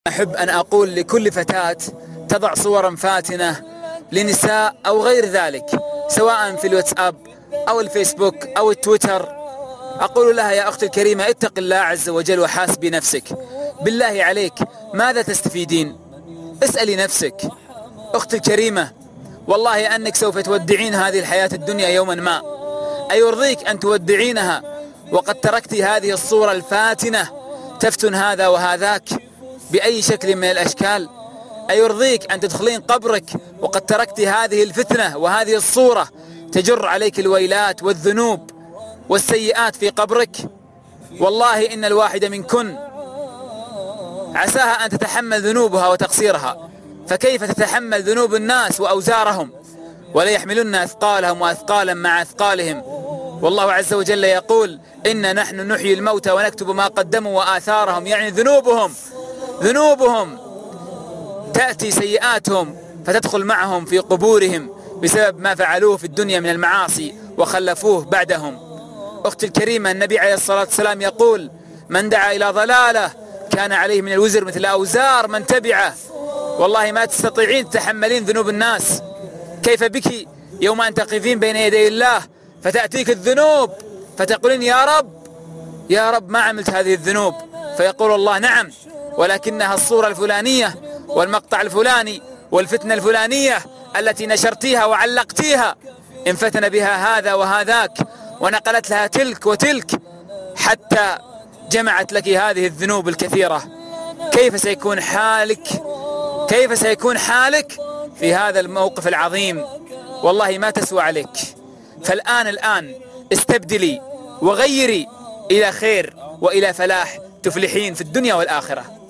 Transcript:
أحب أن أقول لكل فتاة تضع صورا فاتنة لنساء أو غير ذلك، سواء في الواتساب أو الفيسبوك أو التويتر، أقول لها يا أختي الكريمة اتق الله عز وجل وحاسبي نفسك. بالله عليك ماذا تستفيدين؟ اسألي نفسك. أختي الكريمة، والله أنك سوف تودعين هذه الحياة الدنيا يوما ما. أيرضيك أن تودعينها وقد تركت هذه الصورة الفاتنة تفتن هذا وهذاك بأي شكل من الأشكال؟ أيرضيك أن تدخلين قبرك وقد تركت هذه الفتنة وهذه الصورة تجر عليك الويلات والذنوب والسيئات في قبرك؟ والله إن الواحدة منكن عساها أن تتحمل ذنوبها وتقصيرها، فكيف تتحمل ذنوب الناس وأوزارهم؟ ولا يحملن أثقالهم وأثقالا مع أثقالهم. والله عز وجل يقول إن نحن نحيي الموتى ونكتب ما قدموا وآثارهم، يعني ذنوبهم تأتي سيئاتهم فتدخل معهم في قبورهم بسبب ما فعلوه في الدنيا من المعاصي وخلفوه بعدهم. أختي الكريمة، النبي عليه الصلاة والسلام يقول من دعا إلى ضلالة كان عليه من الوزر مثل أوزار من تبعه. والله ما تستطيعين تتحملين ذنوب الناس، كيف بك يوم أن تقفين بين يدي الله فتأتيك الذنوب فتقولين يا رب ما عملت هذه الذنوب، فيقول الله نعم، ولكنها الصورة الفلانية والمقطع الفلاني والفتنة الفلانية التي نشرتيها وعلقتيها انفتن بها هذا وهذاك ونقلت لها تلك وتلك حتى جمعت لك هذه الذنوب الكثيرة. كيف سيكون حالك في هذا الموقف العظيم؟ والله ما تسوى عليك. فالآن استبدلي وغيري إلى خير وإلى فلاح تفلحين في الدنيا والآخرة.